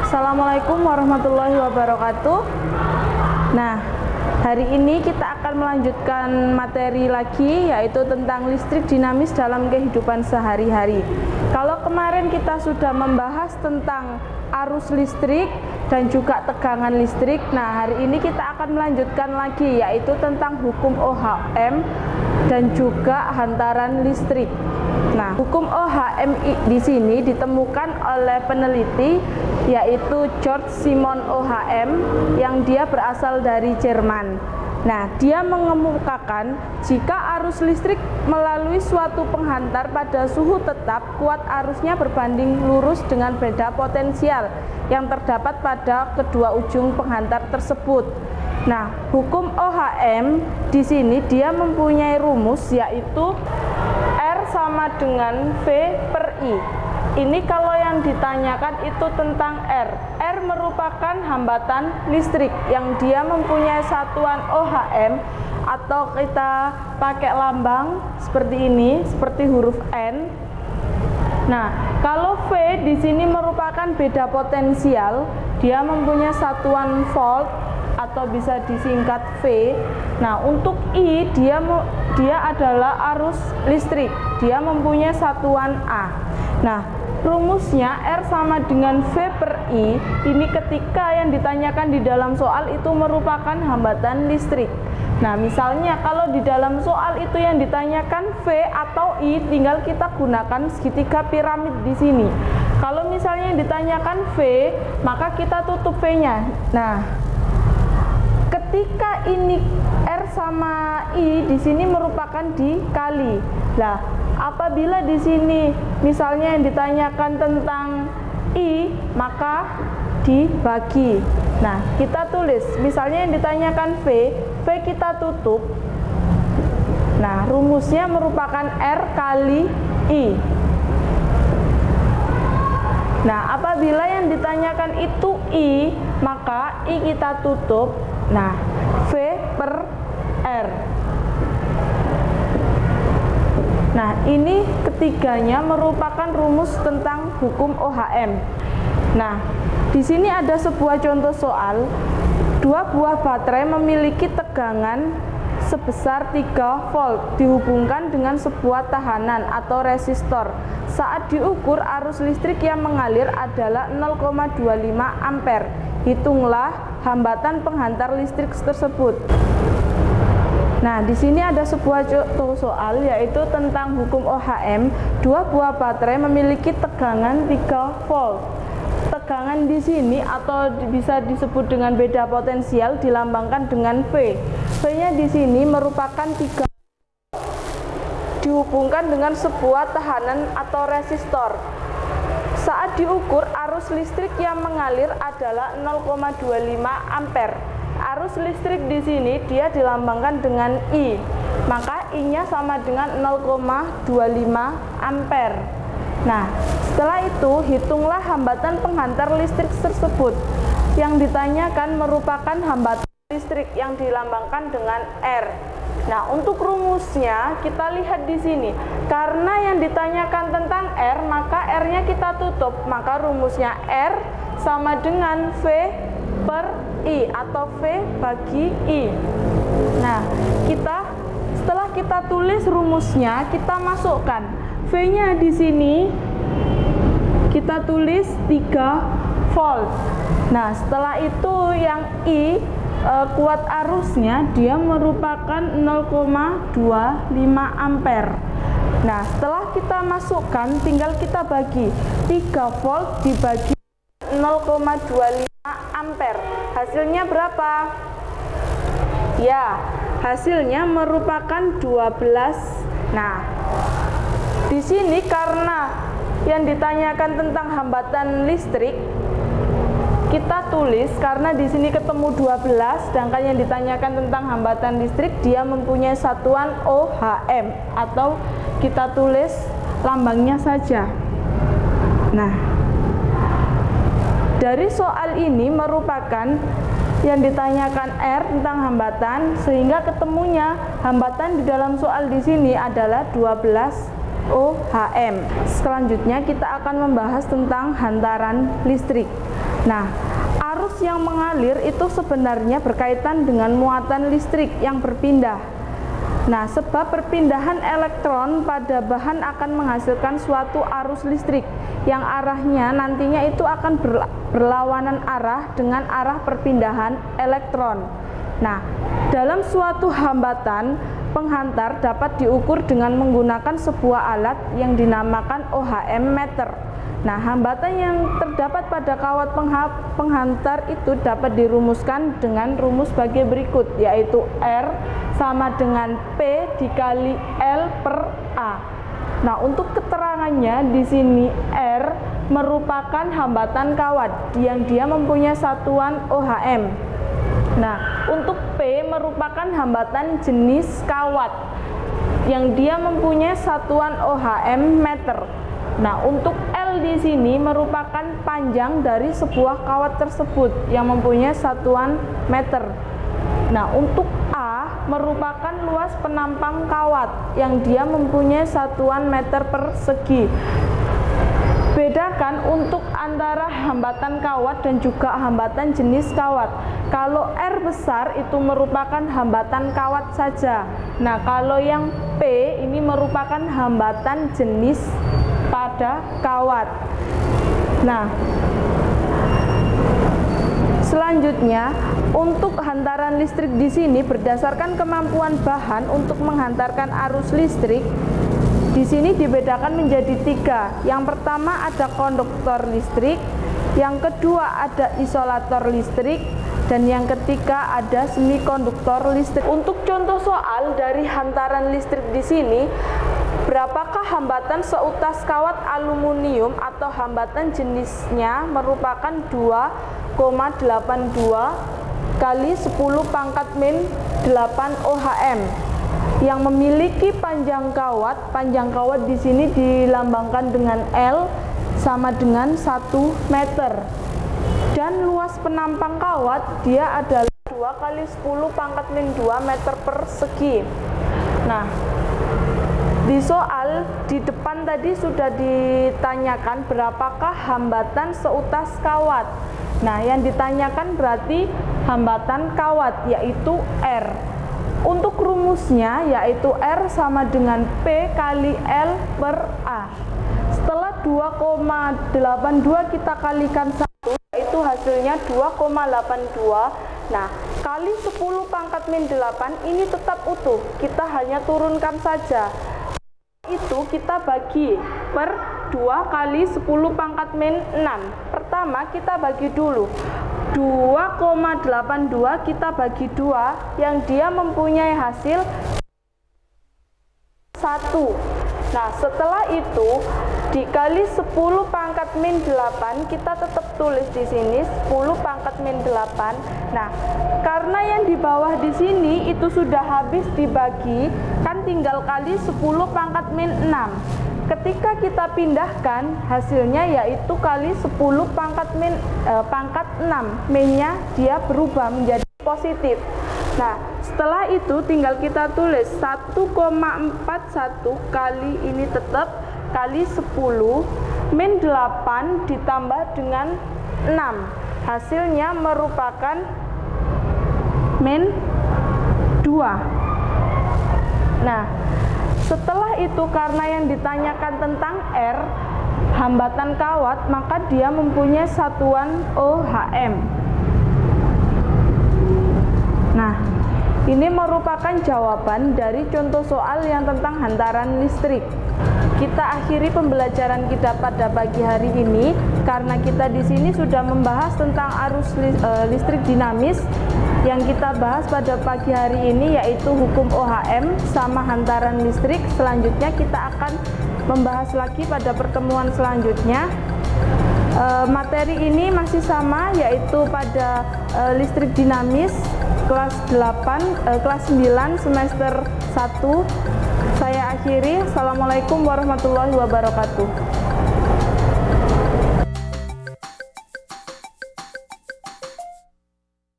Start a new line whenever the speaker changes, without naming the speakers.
Assalamualaikum warahmatullahi wabarakatuh. Nah, hari ini kita akan melanjutkan materi lagi, yaitu tentang listrik dinamis dalam kehidupan sehari-hari. Kalau kemarin kita sudah membahas tentang arus listrik dan juga tegangan listrik, nah hari ini kita akan melanjutkan lagi, yaitu tentang hukum Ohm dan juga hantaran listrik. Nah, hukum Ohm di sini ditemukan oleh peneliti, yaitu George Simon Ohm, yang dia berasal dari Jerman. Nah, dia mengemukakan jika arus listrik melalui suatu penghantar pada suhu tetap, kuat arusnya berbanding lurus dengan beda potensial yang terdapat pada kedua ujung penghantar tersebut. Nah, hukum Ohm di sini dia mempunyai rumus, yaitu R sama dengan V per I. Ini kalau yang ditanyakan itu tentang R. R merupakan hambatan listrik yang dia mempunyai satuan Ohm, atau kita pakai lambang seperti ini, seperti huruf N. Nah, kalau V di sini merupakan beda potensial, dia mempunyai satuan volt atau bisa disingkat V. Nah, untuk I dia adalah arus listrik, dia mempunyai satuan A. Nah, rumusnya R sama dengan V per I, ini ketika yang ditanyakan di dalam soal itu merupakan hambatan listrik. Nah, misalnya kalau di dalam soal itu yang ditanyakan V atau I, tinggal kita gunakan segitiga piramid di sini. Kalau misalnya yang ditanyakan V, maka kita tutup V-nya. Nah, ketika ini R sama I di sini merupakan dikali. Lah, apabila di sini misalnya yang ditanyakan tentang I, maka dibagi. Nah, kita tulis, misalnya yang ditanyakan V kita tutup. Nah, rumusnya merupakan R kali I. Nah, apabila yang ditanyakan itu I, maka I kita tutup. Nah, V per R. Nah, ini ketiganya merupakan rumus tentang hukum Ohm. Nah, di sini ada sebuah contoh soal. Dua buah baterai memiliki tegangan sebesar 3 volt dihubungkan dengan sebuah tahanan atau resistor. Saat diukur, arus listrik yang mengalir adalah 0,25 ampere. Hitunglah hambatan penghantar listrik tersebut. Nah, di sini ada sebuah contoh soal, yaitu tentang hukum Ohm. Dua buah baterai memiliki tegangan 3 volt. Tegangan di sini atau bisa disebut dengan beda potensial dilambangkan dengan V. V-nya di sini merupakan 3 dihubungkan dengan sebuah tahanan atau resistor. Saat diukur, arus listrik yang mengalir adalah 0,25 ampere. Arus listrik di sini dia dilambangkan dengan I, maka I-nya sama dengan 0,25 ampere. Nah, setelah itu hitunglah hambatan penghantar listrik tersebut. Yang ditanyakan merupakan hambatan listrik yang dilambangkan dengan R. Nah, untuk rumusnya kita lihat di sini. Karena yang ditanyakan tentang R, maka R-nya kita tutup. Maka rumusnya R sama dengan V per I atau V bagi I. Nah, setelah kita tulis rumusnya, kita masukkan V-nya di sini. Kita tulis 3 volt. Nah, setelah itu yang I kuat arusnya dia merupakan 0,25 ampere. Nah, setelah kita masukkan, tinggal kita bagi 3 volt dibagi 0,25 ampere. Hasilnya berapa? Ya, hasilnya merupakan 12. Nah, di sini karena yang ditanyakan tentang hambatan listrik, kita tulis karena di sini ketemu 12, sedangkan yang ditanyakan tentang hambatan listrik dia mempunyai satuan Ohm, atau kita tulis lambangnya saja. Nah, dari soal ini merupakan yang ditanyakan R tentang hambatan, sehingga ketemunya hambatan di dalam soal di sini adalah 12 Ohm. Selanjutnya kita akan membahas tentang hantaran listrik. Nah, arus yang mengalir itu sebenarnya berkaitan dengan muatan listrik yang berpindah. Nah, sebab perpindahan elektron pada bahan akan menghasilkan suatu arus listrik yang arahnya nantinya itu akan berlawanan arah dengan arah perpindahan elektron. Nah, dalam suatu hambatan, penghantar dapat diukur dengan menggunakan sebuah alat yang dinamakan OHM meter. Nah, hambatan yang terdapat pada kawat penghantar itu dapat dirumuskan dengan rumus bagi berikut, yaitu R sama dengan P dikali L per A. Nah, untuk keterangannya di sini R merupakan hambatan kawat yang dia mempunyai satuan OHM. Nah, untuk P merupakan hambatan jenis kawat yang dia mempunyai satuan OHM meter. Nah, untuk L di sini merupakan panjang dari sebuah kawat tersebut yang mempunyai satuan meter. Nah, untuk A merupakan luas penampang kawat yang dia mempunyai satuan meter persegi. Bedakan untuk antara hambatan kawat dan juga hambatan jenis kawat. Kalau R besar itu merupakan hambatan kawat saja. Nah, kalau yang P ini merupakan hambatan jenis pada kawat. Nah, selanjutnya untuk hantaran listrik di sini berdasarkan kemampuan bahan untuk menghantarkan arus listrik. Di sini dibedakan menjadi 3. Yang pertama ada konduktor listrik, yang kedua ada isolator listrik, dan yang ketiga ada semikonduktor listrik. Untuk contoh soal dari hantaran listrik di sini, berapakah hambatan seutas kawat aluminium atau hambatan jenisnya merupakan 2,82 kali 10 pangkat min 8 OHM yang memiliki panjang kawat di sini dilambangkan dengan L sama dengan 1 meter, dan luas penampang kawat dia adalah 2 kali 10 pangkat min 2 meter persegi. Nah, di soal di depan tadi sudah ditanyakan berapakah hambatan seutas kawat. Nah, yang ditanyakan berarti hambatan kawat, yaitu R. Untuk rumusnya yaitu R sama dengan P kali L per A. Setelah 2,82 kita kalikan 1, yaitu hasilnya 2,82. Nah, kali 10 pangkat min 8 ini tetap utuh, kita hanya turunkan saja. Itu kita bagi per 2 kali 10 pangkat min 6. Pertama kita bagi dulu 2,82 kita bagi 2 yang dia mempunyai hasil 1. Nah, setelah itu dikali 10 pangkat min 8, kita tetap tulis di sini 10 pangkat min 8. Nah, karena yang di bawah di sini itu sudah habis dibagi, kan tinggal kali 10 pangkat min 6. Ketika kita pindahkan, hasilnya yaitu kali 10 pangkat 6. Minnya dia berubah menjadi positif. Nah, setelah itu tinggal kita tulis 1,41 kali ini tetap kali 10 min 8 ditambah dengan 6. Hasilnya merupakan min 2. Nah, setelah itu karena yang ditanyakan tentang R, hambatan kawat, maka dia mempunyai satuan OHM. Nah, ini merupakan jawaban dari contoh soal yang tentang hantaran listrik. Kita akhiri pembelajaran kita pada pagi hari ini karena kita di sini sudah membahas tentang arus listrik dinamis. Yang kita bahas pada pagi hari ini yaitu hukum OHM sama hantaran listrik. Selanjutnya kita akan membahas lagi pada pertemuan selanjutnya. Materi ini masih sama, yaitu pada listrik dinamis kelas 9 semester 1. Saya akhiri. Assalamualaikum warahmatullahi wabarakatuh.